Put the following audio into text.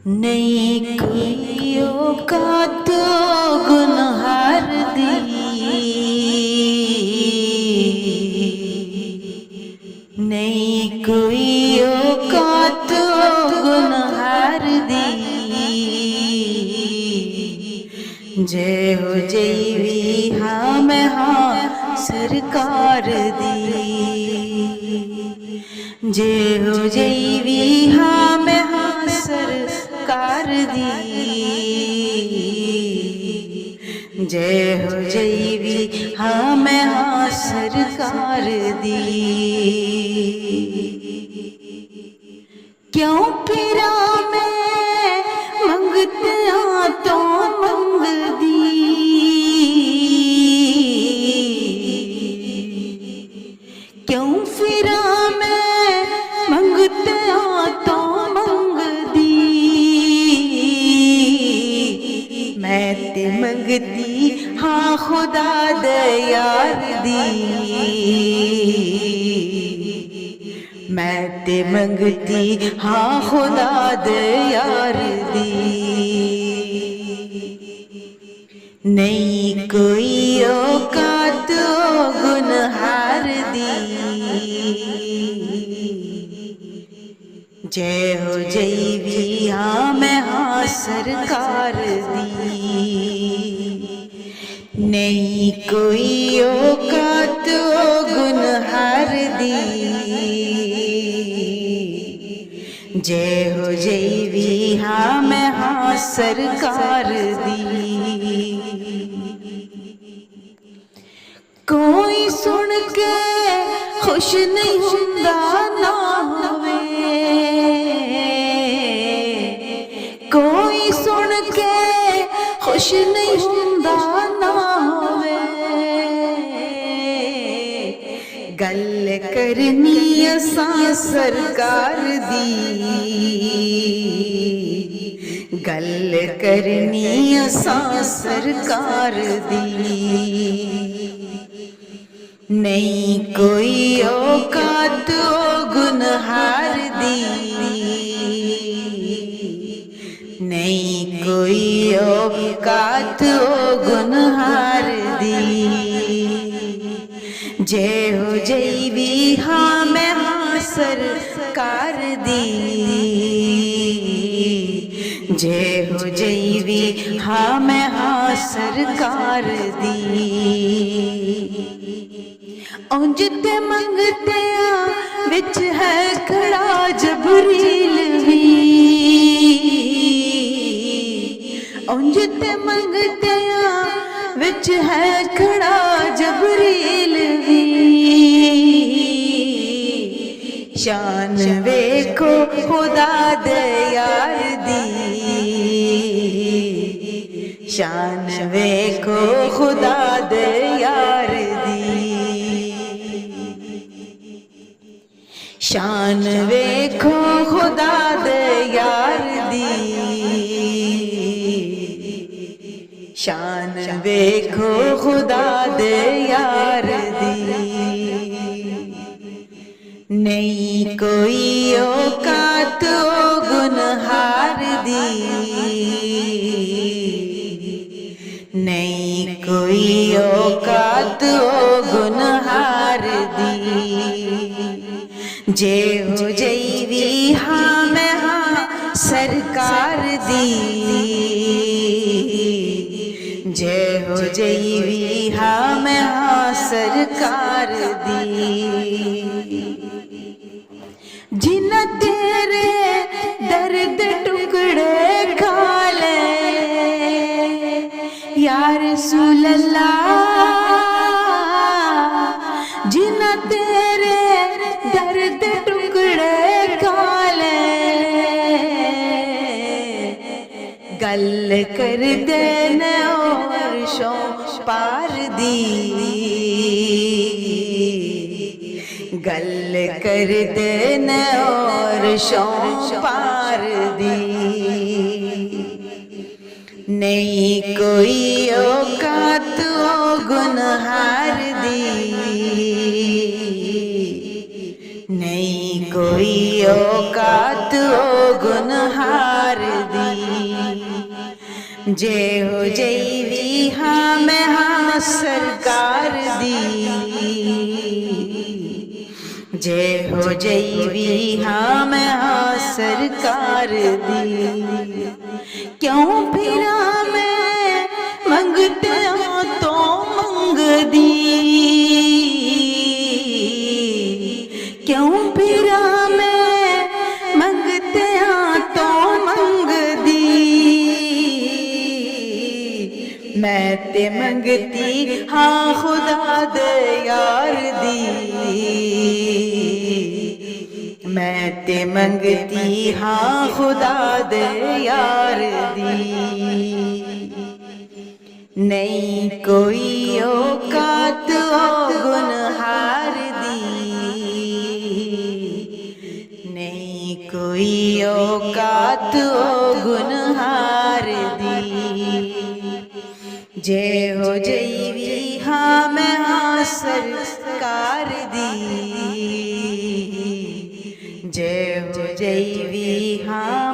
नहीं कोई औकात गुनहार दी, नहीं कोई औकात गुनहार दी। जय हो जयवी हाँ मैं हाँ सरकार दी, जय हो जयवी हाँ मैं हाँ सरकार दी, जय हो जयवी हाँ मैं हाँ सरकार दी। क्यों फिरा मैं मंगते हाँ तो मंग दी, क्यों फिरा मैं मंगते हाँ तो मंग दी। मैं ते मंगती हाँ खुदा दयार दी, मैं ते मंगती हाँ खुदा दयार दी। नहीं कोई औकात गुनहार दी, जय हो जयवी हाँ मैं हाँ सरकार दी। नहीं कोई औकात गुनहार दी, जय हो जयवी हाँ मैं हाँ सरकार दी। कोई सुन के खुश नहीं हुंदा ना होवे, कोई सुन के खुश नहीं हुंदा ना होवे। गल करनी असां सरकार दी, गल करनी असां सरकार दी। नहीं कोई औकात गुनहार दी, नहीं कोई औकात गुनहार दी। जय हो जयवी हाँ मैं हाँ सरकार दी, जय हो जयवी हाँ मैं हाँ सरकार दी। औंज ते मंगते विच है खड़ा जबरील भी, औंज ते मंगते विच है खड़ा जबरील भी। शान वेखो खुदा दयार दी, शान वेखो खुदा दयार दी। शान वेखो खुदा दयार दी, शान वेखो खुदा दयार दी। नहीं कोई औकात गुनहार दी, नहीं कोई औकात गुनहार दी। जय हो जयवी हाँ मैं हाँ सरकार दी, जय हो जयवी हाँ मैं हाँ सरकार दी। जिन तेरे दर्द टुकड़े खा ले या रसूल अल्लाह, जिन तेरे दर्द टुकड़े खा ले। गल कर देने और शो पार दी, गल कर देने और शो पार दी। नहीं कोई औकात गुनहार दी, नहीं कोई औकात गुनहार दी। जय हो जैवी हाँ मैं हाँ सरकार दी, जय हो जैवी हाँ मैं हाँ सरकार दी। क्यों फिरा मैं मंगते तो मंग दी, क्यों फिरा मैं मंगते तो मंग दी। मैं ते मंगती हाँ खुदा दे यार दी, मैं ते मंगती हाँ खुदा दे यार दी। नहीं कोई औकात ओ गुनहार दी, नहीं कोई औकात ओ गुनहार दी। जय हो जैवी हाँ मैं हाँ सरकार दी, जय हो जैवी हाँ